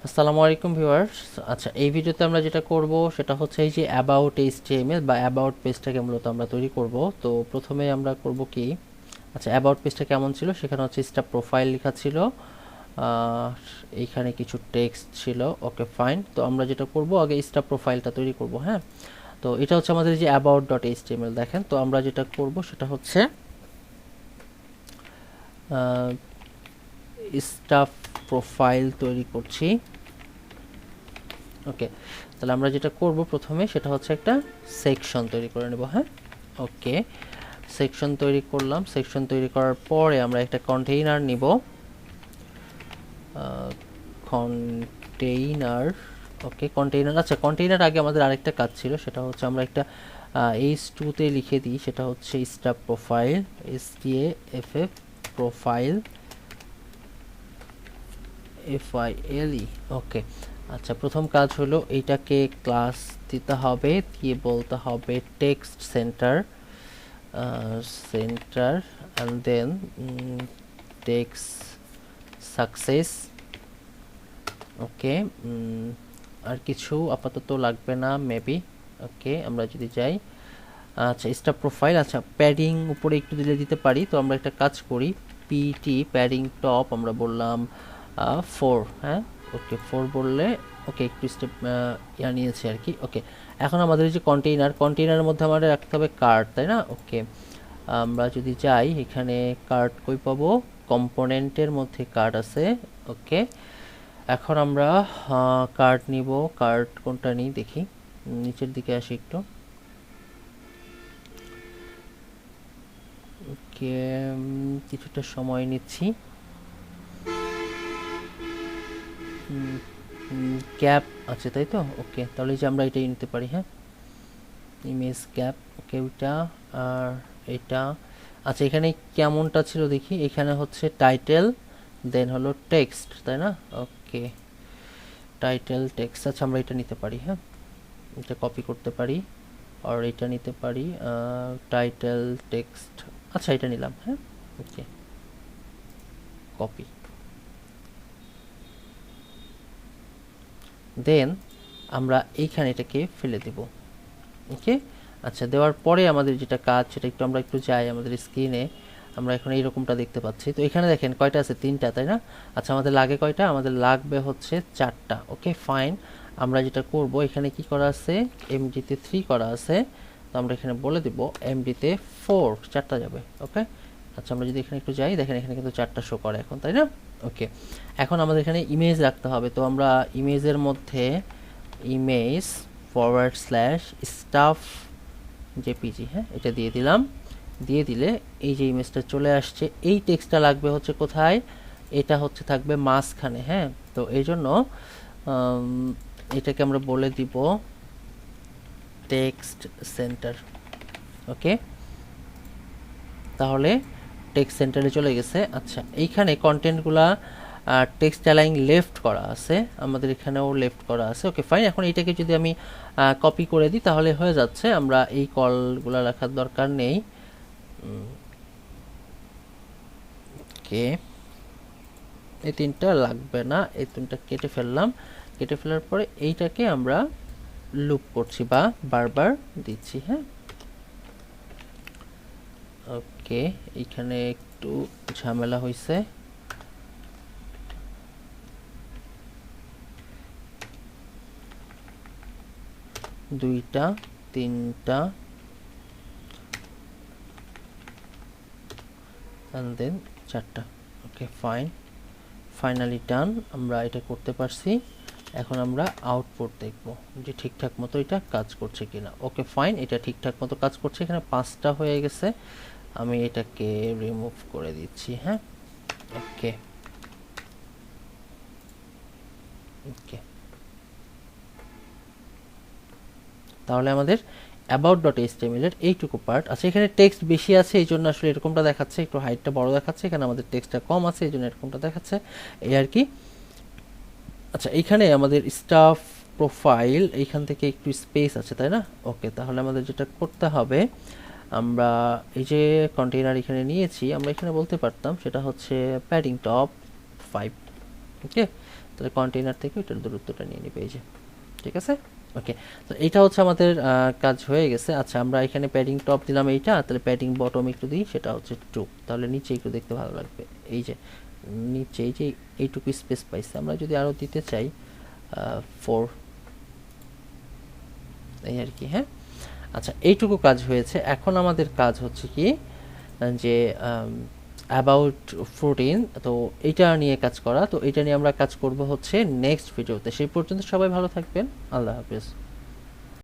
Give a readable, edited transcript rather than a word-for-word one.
আসসালামু আলাইকুম ভিউয়ার্স। আচ্ছা, এই ভিডিওতে আমরা যেটা করব সেটা হচ্ছে এই যে অ্যাবাউট এইচটিএমএল বা অ্যাবাউট পেজটাকে মূলত আমরা তৈরি করব। তো প্রথমে আমরা করব কি, আচ্ছা অ্যাবাউট পেজটা কেমন ছিল, সেখানে হচ্ছে স্টাফ প্রোফাইল লেখা ছিল, আর এইখানে কিছু টেক্সট ছিল। Okay fine. তো আমরা যেটা করব আগে স্টাফ প্রোফাইলটা তৈরি করব। হ্যাঁ, তো এটা হচ্ছে আমাদের যে অ্যাবাউট ডট এইচটিএমএল। দেখেন, তো আমরা যেটা করব সেটা হচ্ছে স্টাফ প্রোফাইল তৈরি করছি। ওকে, তাহলে আমরা যেটা করব প্রথমে সেটা হচ্ছে একটা সেকশন তৈরি করে নেব। হ্যাঁ, ওকে, সেকশন তৈরি করলাম। সেকশন তৈরি করার পরে আমরা একটা কন্টেইনার নিব। কন্টেইনার, ওকে কন্টেইনার। আচ্ছা, কন্টেইনার আগে আমাদের আরেকটা কাজ ছিল, সেটা হচ্ছে আমরা একটা H2-তে লিখে দিই, সেটা হচ্ছে staff profile, STAFF profile FILE। ওকে, আচ্ছা প্রথম কাজ হলো এইটাকে ক্লাস দিতে হবে, দিয়ে বলতে হবে text centre centre and then text success. Okay, আর কিছু আপাতত লাগবে না মেবি। ওকে, আমরা যদি যাই, আচ্ছা স্টাফ প্রোফাইল, আচ্ছা প্যাডিং উপরে একটু দিতে পারি। তো আমরা একটা কাজ করি, পিটি প্যাডিং টপ আমরা বললাম 4। হ্যাঁ, ওকে 4 বললে ওকে একটু স্টেপ নিয়েছে আর কি। ওকে, এখন আমাদের যে কন্টেইনারের মধ্যে আমাদের রাখতে হবে কার্ড, তাই না? ওকে, আমরা যদি যাই এখানে কার্ড কই পাবো, কম্পোনেন্টের মধ্যে কার্ড আছে। ওকে, এখন আমরা কার্ড নিব। কার্ড কোনটা নিই দেখি, নিচের দিকে আসি একটু। ওকে, কিছুটা সময় নিচ্ছি। গ্যাপ আছে তাই তো? ওকে, তাহলে যে আমরা এটাই নিতে পারি। হ্যাঁ, ইমেজ গ্যাপ। ওকে, ওইটা আর এটা। আচ্ছা, এখানে কেমনটা ছিল দেখি, এখানে হচ্ছে টাইটেল দেন হলো টেক্সট, তাই না? ওকে, টাইটেল টেক্সট। আচ্ছা, আমরা এটা নিতে পারি। হ্যাঁ, এটা কপি করতে পারি, আর এটা নিতে পারি টাইটেল টেক্সট। আচ্ছা, এটা নিলাম। হ্যাঁ, ওকে, কপি। দেন আমরা এইখানে এটাকে ফেলে দেব। ওকে, আচ্ছা দেওয়ার পরে আমাদের যেটা কাজ সেটা একটু আমরা একটু যাই আমাদের স্ক্রিনে। আমরা এখন এইরকমটা দেখতে পাচ্ছি। তো এখানে দেখেন কয়টা আছে, 3টা, তাই না? আচ্ছা, আমাদের লাগে কয়টা? আমাদের লাগবে হচ্ছে 4টা। Okay fine. আমরা যেটা করব, এখানে কি করা আছে, এমডিতে 3 করা আছে। তো আমরা এখানে বলে দেব এমডিতে 4, 4টা যাবে। ওকে, আচ্ছা আমরা যদি এখানে একটু যাই, দেখেন এখানে কিন্তু 4টা শো করে এখন, তাই না? ওকে, এখন আমাদের এখানে ইমেজ রাখতে হবে। তো আমরা ইমেজের মধ্যে image forward slash staff JPG, হ্যাঁ এটা দিয়ে দিলাম। দিয়ে দিলে এই যে ইমেজটা চলে আসছে। এই টেক্সটটা লাগবে হচ্ছে কোথায়, এটা হচ্ছে থাকবে মাঝখানে। হ্যাঁ, তো এই জন্য এটাকে আমরা বলে দিব টেক্সট সেন্টার। ওকে, তাহলে টেক্সট সেন্টারে চলে গেছে। আচ্ছা, এইখানে কন্টেন্টগুলা টেক্সট অ্যালাইন লেফট করা আছে, আমাদের এখানেও লেফট করা আছে। Okay fine. এখন এইটাকে যদি আমি কপি করে দিই তাহলে হয়ে যাচ্ছে, আমরা এই কলগুলা রাখার দরকার নেই। ওকে, এই 3টা লাগবে না, এই 3টা কেটে ফেললাম। কেটে ফেলার পরে এইটাকে আমরা লুপ করছি বা বারবার দিচ্ছি। হ্যাঁ, ওকে, এইখানে একটু ঝামেলা হয়েছে। 2টা 3টা and then 4টা। ওকে ফাইন, ফাইনালি ডান। আমরা এটা করতে পারছি। এখন আমরা আউটপুট দেখব যে ঠিকঠাক মতো এটা কাজ করছে কিনা। ওকে ফাইন, এটা ঠিকঠাক মতো কাজ করছে। এখানে 5টা হয়ে গেছে, আমি এটাকে রিমুভ করে দিচ্ছি। হ্যাঁ, ওকে ওকে, তাহলে আমাদের অ্যাবাউট ডট এইচটিএমএল এর এইটুকু পার্ট আছে। এখানে টেক্সট বেশি আছে, এই জন্য আসলে এরকমটা দেখাচ্ছে, একটু হাইটটা বড় দেখাচ্ছে। এখানে আমাদের টেক্সটটা কম আছে, এই জন্য এরকমটা দেখাচ্ছে, এই আর কি। আচ্ছা, এইখানে আমাদের স্টাফ প্রোফাইল, এইখান থেকে একটু স্পেস আছে, তাই না? ওকে, তাহলে আমাদের যেটা করতে হবে, আমরা এই যে কন্টেইনার এখানে নিয়েছি, আমরা এখানে বলতে পারতাম সেটা হচ্ছে প্যাডিং টপ 5। ওকে, তাহলে কন্টেইনার থেকে ওইটার দূরত্বটা নিয়ে নিবে এই যে, ঠিক আছে। ওকে, তো এইটা হচ্ছে আমাদের কাজ হয়ে গেছে। আচ্ছা, আমরা এখানে প্যাডিং টপ দিলাম এইটা, তাহলে প্যাডিং বটম একটু দিই, সেটা হচ্ছে 2, তাহলে নিচে একটু দেখতে ভালো লাগবে। এই যে নিচে এই যে এইটুকু স্পেস পাইছে, আমরা যদি আরও দিতে চাই 4, এই আর কি। হ্যাঁ, আচ্ছা, এইটুকু কাজ হয়েছে। এখন আমাদের কাজ হচ্ছে কি যে অ্যাবাউট 14, তো এইটা নিয়ে কাজ করা। তো এটা নিয়ে আমরা কাজ করব হচ্ছে নেক্সট ভিডিওতে। সেই পর্যন্ত সবাই ভালো থাকবেন, আল্লাহ হাফেজ।